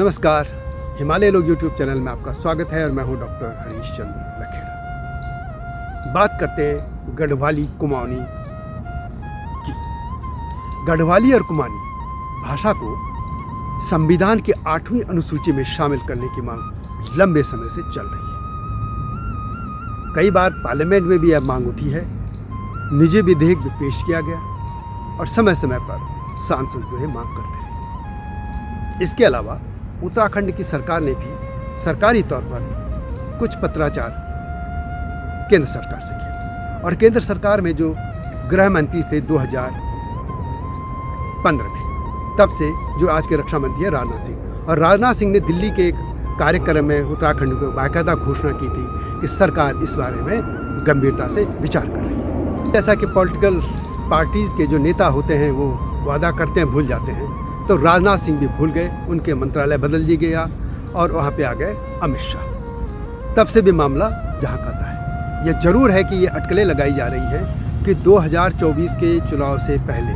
नमस्कार, हिमालय लोग YouTube channel में आपका स्वागत है और मैं हूं डॉक्टर हरीश चंद्र लखेड़ा। बात करते हैं गढ़वाली कुमाऊनी की। गढ़वाली और कुमाऊनी भाषा को संविधान की 8वीं अनुसूची में शामिल करने की मांग लंबे समय से चल रही है। कई बार पार्लियामेंट में भी यह मांग उठी है, निजी विधेयक भी पेश किया गया और समय समय पर सांसद जो है मांग करते रहे। इसके अलावा उत्तराखंड की सरकार ने भी सरकारी तौर पर कुछ पत्राचार केंद्र सरकार से किया और केंद्र सरकार में जो गृह मंत्री थे 2015 में, तब से जो आज के रक्षा मंत्री है राजनाथ सिंह, और राजनाथ सिंह ने दिल्ली के एक कार्यक्रम में उत्तराखंड को बाकायदा घोषणा की थी कि सरकार इस बारे में गंभीरता से विचार कर रही है। जैसा कि पॉलिटिकल पार्टीज़ के जो नेता होते हैं वो वादा करते हैं भूल जाते हैं, तो राजनाथ सिंह भी भूल गए, उनके मंत्रालय बदल दिया गया और वहाँ पे आ गए अमित शाह। तब से भी मामला जहाँ का तहाँ है। यह जरूर है कि ये अटकलें लगाई जा रही हैं कि 2024 के चुनाव से पहले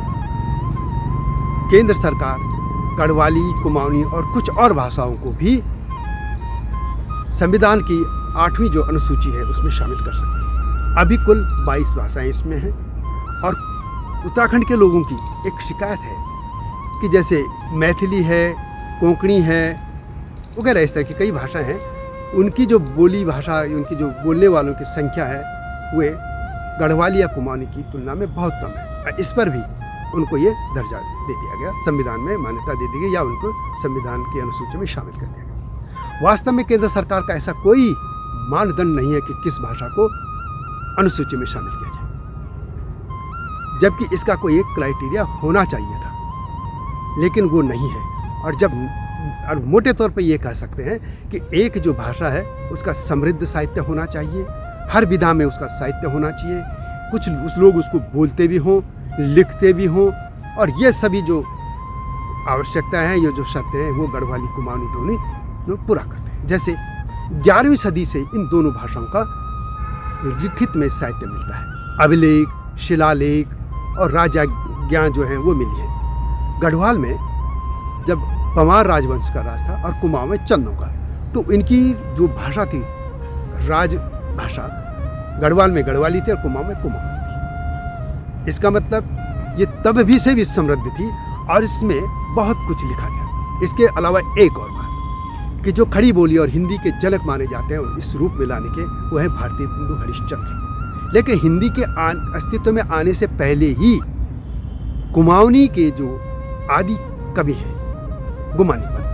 केंद्र सरकार गढ़वाली, कुमाऊनी और कुछ और भाषाओं को भी संविधान की 8वीं जो अनुसूची है उसमें शामिल कर सकती है। अभी कुल 22 भाषाएँ इसमें हैं और उत्तराखंड के लोगों की एक शिकायत है कि जैसे मैथिली है, कोंकणी है वगैरह, इस तरह की कई भाषाएं हैं, उनकी जो बोली भाषा, उनकी जो बोलने वालों की संख्या है वे गढ़वाली या कुमाऊनी की तुलना में बहुत कम है। इस पर भी उनको ये दर्जा दे दिया गया, संविधान में मान्यता दे दी गई या उनको संविधान की अनुसूची में शामिल कर दिया गया। वास्तव में केंद्र सरकार का ऐसा कोई मानदंड नहीं है कि किस भाषा को अनुसूची में शामिल किया जाए, जबकि इसका कोई एक क्राइटेरिया होना चाहिए था, लेकिन वो नहीं है। और मोटे तौर पे ये कह सकते हैं कि एक जो भाषा है उसका समृद्ध साहित्य होना चाहिए, हर विधा में उसका साहित्य होना चाहिए, कुछ उस लोग उसको बोलते भी हों, लिखते भी हों, और ये सभी जो आवश्यकताएं हैं, ये जो शर्तें हैं, वो गढ़वाली कुमाऊनी दोनों पूरा करते हैं। जैसे 11वीं सदी से इन दोनों भाषाओं का लिखित में साहित्य मिलता है, अभिलेख, शिलालेख और राजज्ञां जो हैं वो मिली है। गढ़वाल में जब पंवार राजवंश का राज था और कुमाऊं में चन्नों का, तो इनकी जो भाषा थी राज भाषा, गढ़वाल में गढ़वाली थी और कुमाऊं में कुमाऊनी थी। इसका मतलब ये तब भी से भी समृद्ध थी और इसमें बहुत कुछ लिखा गया। इसके अलावा एक और बात कि जो खड़ी बोली और हिंदी के जनक माने जाते हैं इस रूप में लाने के, वो है भारतेंदु हरिश्चंद्र। लेकिन हिंदी के अस्तित्व में आने से पहले ही कुमाऊनी के जो आदि कवि हैं गुमानी पंत,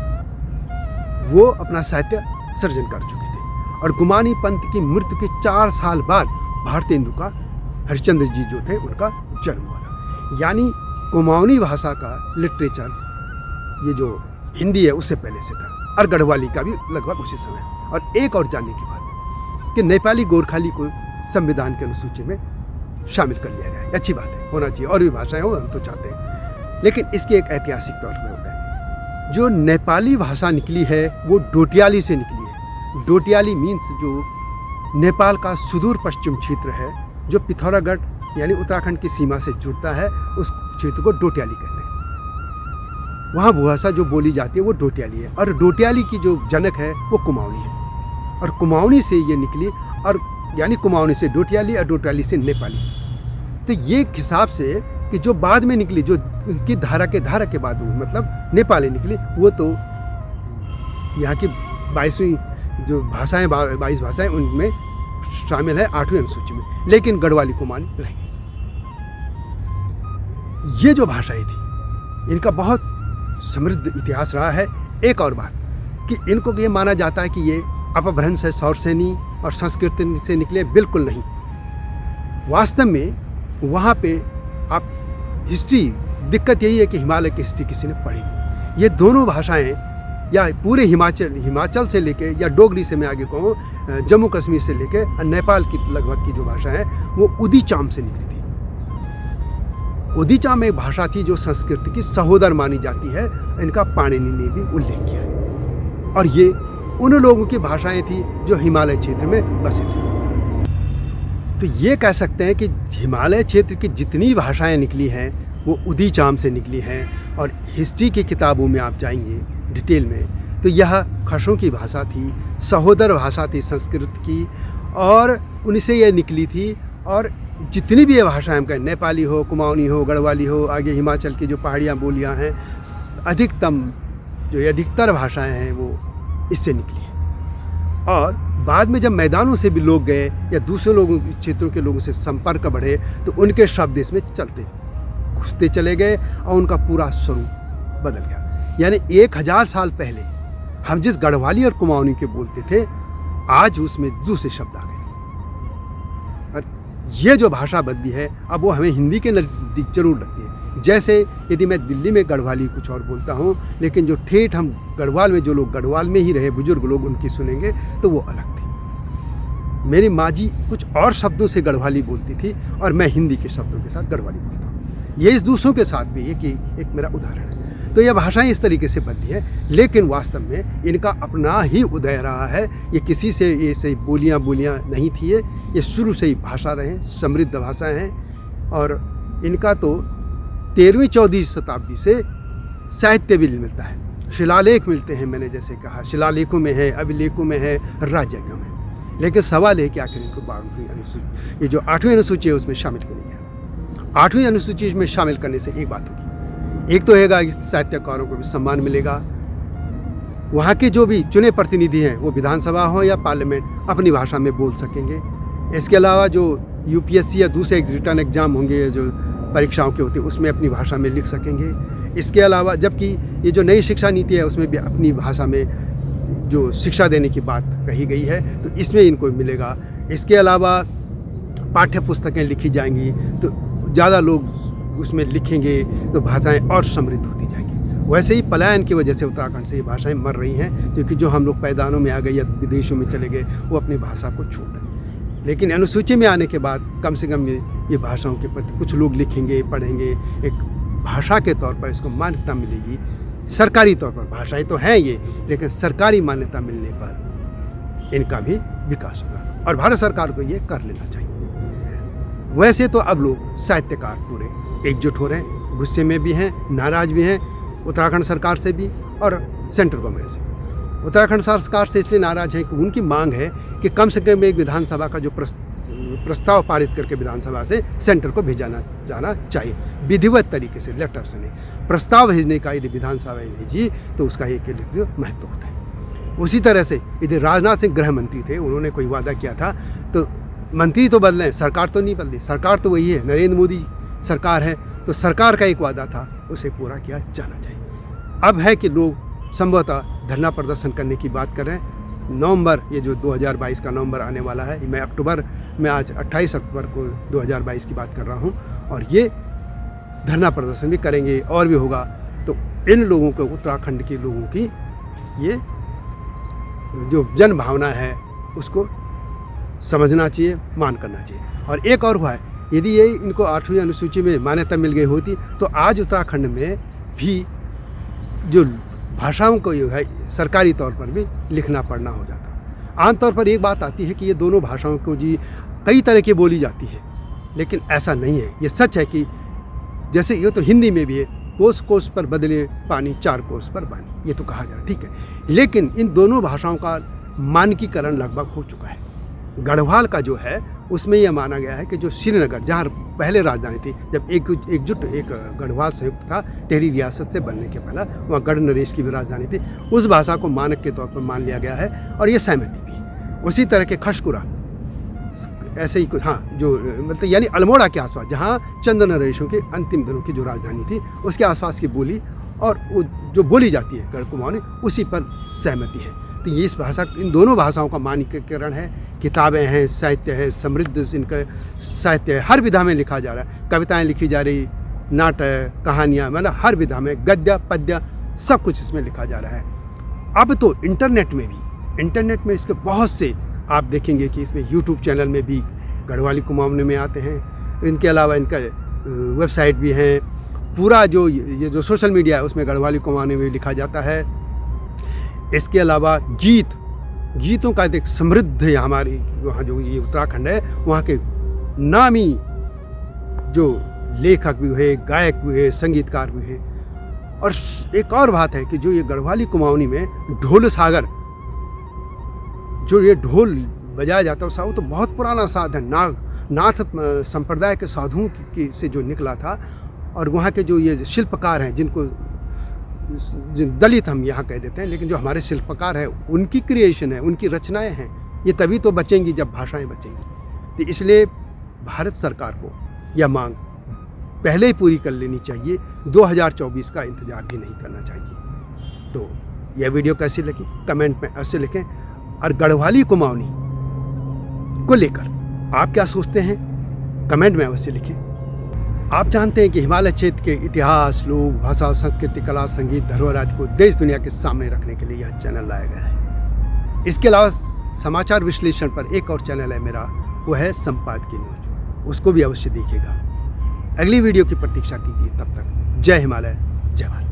वो अपना साहित्य सृजन कर चुके थे और गुमानी पंत की मृत्यु के 4 साल बाद भारतेंदु का हरिश्चंद्र जी जो थे उनका जन्म हुआ। यानी कुमाऊनी भाषा का लिटरेचर ये जो हिंदी है उससे पहले से था और गढ़वाली का भी लगभग उसी समय। और एक और जानने की बात कि नेपाली गोरखाली को संविधान की अनुसूची में शामिल कर लिया गया है। अच्छी बात है, होना चाहिए, और भी भाषाएं हो हम तो चाहते हैं, लेकिन इसके एक ऐतिहासिक तौर पर होता है। जो नेपाली भाषा निकली है वो डोटियाली से निकली है। डोटियाली मीन्स जो नेपाल का सुदूर पश्चिम क्षेत्र है, जो पिथौरागढ़ यानी उत्तराखंड की सीमा से जुड़ता है, उस क्षेत्र को डोटियाली कहते हैं। वहाँ भाषा जो बोली जाती है वो डोटियाली है और डोटियाली की जो जनक है वो कुमाऊनी है और कुमाऊनी से ये निकली, और यानी कुमाऊनी से डोटियाली और डोटियाली से नेपाली। तो ये हिसाब से कि जो बाद में निकली, जो उनकी धारा के बाद हुई, मतलब नेपाली निकली, वो तो यहाँ की 22वीं जो भाषाएं 22 भाषाएं उनमें शामिल है 8वीं अनुसूची में, लेकिन गढ़वाली कुमाऊनी रही। ये जो भाषाएं थी इनका बहुत समृद्ध इतिहास रहा है। एक और बात कि इनको ये माना जाता है कि ये अपभ्रंश है, सौरसेनी और संस्कृत से निकले, बिल्कुल नहीं। वास्तव में वहाँ पे आप हिस्ट्री, दिक्कत यही है कि हिमालय की हिस्ट्री किसी ने पढ़ी नहीं। ये दोनों भाषाएं या पूरे हिमाचल से लेके या डोगरी से मैं आगे कहूँ जम्मू कश्मीर से लेके नेपाल की लगभग की जो भाषा है वो उदीचाम से निकली थी। उदीचाम एक भाषा थी जो संस्कृत की सहोदर मानी जाती है। इनका पाणिनि ने भी उल्लेख किया है और ये उन लोगों की भाषाएं थी जो हिमालय क्षेत्र में बसे थे। तो ये कह सकते हैं कि हिमालय क्षेत्र की जितनी भाषाएं निकली हैं वो उदीचाम से निकली हैं। और हिस्ट्री की किताबों में आप जाएंगे डिटेल में तो यह खशों की भाषा थी, सहोदर भाषा थी संस्कृत की, और उनसे यह निकली थी। और जितनी भी ये भाषाएं हम कहें, नेपाली हो, कुमाऊनी हो, गढ़वाली हो, आगे हिमाचल की जो पहाड़ियाँ बोलियाँ हैं, अधिकतम जो ये अधिकतर भाषाएं हैं वो इससे निकली हैं। और बाद में जब मैदानों से भी लोग गए या दूसरे लोगों क्षेत्रों के लोगों से संपर्क बढ़े तो उनके शब्द इसमें चलते घुसते चले गए और उनका पूरा स्वरूप बदल गया। यानी 1000 साल पहले हम जिस गढ़वाली और कुमाऊनी के बोलते थे, आज उसमें दूसरे शब्द आ गए। और ये जो भाषा बदली है अब वो हमें हिंदी के नज़दीक जरूर लगती है। जैसे यदि मैं दिल्ली में गढ़वाली कुछ और बोलता हूँ, लेकिन जो ठेठ हम गढ़वाल में, जो लोग गढ़वाल में ही रहे बुजुर्ग लोग, उनकी सुनेंगे तो वो अलग थी। मेरी माँ जी कुछ और शब्दों से गढ़वाली बोलती थी और मैं हिंदी के शब्दों के साथ गढ़वाली बोलता हूँ। ये इस दूसरों के साथ भी एक मेरा उदाहरण है। तो यह भाषाएं इस तरीके से बदली है, लेकिन वास्तव में इनका अपना ही उदय रहा है। ये किसी से ये सही बोलियाँ नहीं थी, ये शुरू से ही भाषा रहे, समृद्ध भाषाएं हैं। और इनका तो 13वीं-14वीं शताब्दी से साहित्य भी मिलता है, शिलालेख मिलते हैं। मैंने जैसे कहा, शिलालेखों में है, अभिलेखों में है, राज्यज्ञों में। लेकिन सवाल है कि आखिर इनको 12वीं अनुसूची, ये जो 8वीं अनुसूची है, उसमें शामिल क्यों नहीं किया। 8वीं अनुसूची में शामिल करने से एक बात होगी, एक तो रहेगा कि साहित्यकारों को भी सम्मान मिलेगा, वहाँ के जो भी चुने प्रतिनिधि हैं वो विधानसभा हो या पार्लियामेंट अपनी भाषा में बोल सकेंगे। इसके अलावा जो यूपीएससी या दूसरे रिटर्न एग्जाम होंगे, जो परीक्षाओं के होते हैं, उसमें अपनी भाषा में लिख सकेंगे। इसके अलावा जबकि ये जो नई शिक्षा नीति है उसमें भी अपनी भाषा में जो शिक्षा देने की बात कही गई है, तो इसमें इनको मिलेगा। इसके अलावा पाठ्य पुस्तकें लिखी जाएंगी तो ज़्यादा लोग उसमें लिखेंगे, तो भाषाएं और समृद्ध होती जाएंगी। वैसे ही पलायन की वजह से उत्तराखंड से ये भाषाएं मर रही हैं, क्योंकि जो हम लोग पैदानों में आ गए या विदेशों में चले गए, वो अपनी भाषा को छोड़ रहे हैं। लेकिन अनुसूची में आने के बाद कम से कम ये भाषाओं के प्रति कुछ लोग लिखेंगे, पढ़ेंगे, एक भाषा के तौर पर इसको मान्यता मिलेगी। सरकारी तौर पर भाषाएं तो हैं ये, लेकिन सरकारी मान्यता मिलने पर इनका भी विकास होगा और भारत सरकार को ये कर लेना चाहिए। वैसे तो अब लोग साहित्यकार पूरे एकजुट हो रहे हैं, गुस्से में भी हैं, नाराज भी हैं, उत्तराखंड सरकार से भी और सेंट्रल गवर्नमेंट से भी। उत्तराखंड सरकार से इसलिए नाराज है कि उनकी मांग है कि कम से कम एक विधानसभा का जो प्रस्ताव पारित करके विधानसभा से सेंटर को भेजा जाना चाहिए, विधिवत तरीके से, लेटर से नहीं। प्रस्ताव भेजने का यदि विधानसभा भेजी तो उसका एक महत्व होता है। उसी तरह से यदि राजनाथ सिंह गृह मंत्री थे, उन्होंने कोई वादा किया था, तो मंत्री तो बदलें, सरकार तो नहीं बदली, सरकार तो वही है, नरेंद्र मोदी सरकार है, तो सरकार का एक वादा था, उसे पूरा किया जाना चाहिए। अब है कि लोग संभवतः धरना प्रदर्शन करने की बात कर रहे हैं। नवंबर, ये जो 2022 का नवंबर आने वाला है, मैं अक्टूबर में आज 28 अक्टूबर को 2022 की बात कर रहा हूँ, और ये धरना प्रदर्शन भी करेंगे और भी होगा। तो इन लोगों को, उत्तराखंड के लोगों की ये जो जन भावना है उसको समझना चाहिए, मान करना चाहिए। और एक और हुआ है, यदि ये इनको 8वीं अनुसूची में मान्यता मिल गई होती तो आज उत्तराखंड में भी जो भाषाओं को ये है सरकारी तौर पर भी लिखना पढ़ना हो जाता। आमतौर पर एक बात आती है कि ये दोनों भाषाओं को जी कई तरह की बोली जाती है, लेकिन ऐसा नहीं है। ये सच है कि जैसे ये तो हिंदी में भी है, कोस कोस पर बदले पानी, 4 कोस पर पानी, ये तो कहा जाए, ठीक है। लेकिन इन दोनों भाषाओं का मानकीकरण लगभग हो चुका है। गढ़वाल का जो है उसमें यह माना गया है कि जो श्रीनगर, जहाँ पहले राजधानी थी, जब एक गढ़वाल संयुक्त था टेरी रियासत से बनने के पहला, वहाँ गढ़ नरेश की भी राजधानी थी, उस भाषा को मानक के तौर पर मान लिया गया है और ये सहमति भी है। उसी तरह के खशकुरा ऐसे ही कुछ, हाँ, जो मतलब यानी अल्मोड़ा के आसपास, जहाँ चंद नरेशों के अंतिम दिनों की जो राजधानी थी, उसके आसपास की बोली और वो जो बोली जाती है गढ़ कुमाऊनी, उसी पर सहमति है। तो ये इस भाषा, इन दोनों भाषाओं का मानकीकरण है। किताबें हैं, साहित्य है, समृद्ध इनका साहित्य है, हर विधा में लिखा जा रहा है, कविताएं लिखी जा रही, नाटक, कहानियाँ, मतलब हर विधा में, गद्य पद्य सब कुछ इसमें लिखा जा रहा है। अब तो इंटरनेट में इसके बहुत से आप देखेंगे कि इसमें यूट्यूब चैनल में भी गढ़वाली कुमाऊनी में आते हैं। इनके अलावा इनका वेबसाइट भी है, पूरा जो ये जो सोशल मीडिया है उसमें गढ़वाली कुमाऊनी में लिखा जाता है। इसके अलावा गीतों का एक समृद्ध है, हमारी वहाँ जो ये उत्तराखंड है वहाँ के नामी जो लेखक भी हुए, गायक भी हुए, संगीतकार भी हुए, और एक और बात है कि जो ये गढ़वाली कुमाऊनी में ढोल सागर, जो ये ढोल बजाया जाता है वो तो बहुत पुराना साधन नाथ संप्रदाय के साधुओं से जो निकला था। और वहाँ के जो ये शिल्पकार हैं, जिनको दलित हम यहाँ कह देते हैं, लेकिन जो हमारे शिल्पकार हैं उनकी क्रिएशन है, उनकी रचनाएं हैं, ये तभी तो बचेंगी जब भाषाएं बचेंगी। तो इसलिए भारत सरकार को यह मांग पहले ही पूरी कर लेनी चाहिए, 2024 का इंतज़ार भी नहीं करना चाहिए। तो यह वीडियो कैसी लगी कमेंट में अवश्य लिखें, और गढ़वाली कुमाऊनी को लेकर आप क्या सोचते हैं कमेंट में अवश्य लिखें। आप जानते हैं कि हिमालय क्षेत्र के इतिहास, लोक, भाषा, संस्कृति, कला, संगीत, धरोहर आदि को देश दुनिया के सामने रखने के लिए यह चैनल लाया गया है। इसके अलावा समाचार विश्लेषण पर एक और चैनल है मेरा, वो है संपादकीय न्यूज, उसको भी अवश्य देखिएगा। अगली वीडियो की प्रतीक्षा कीजिए। तब तक जय हिमालय, जय भारत।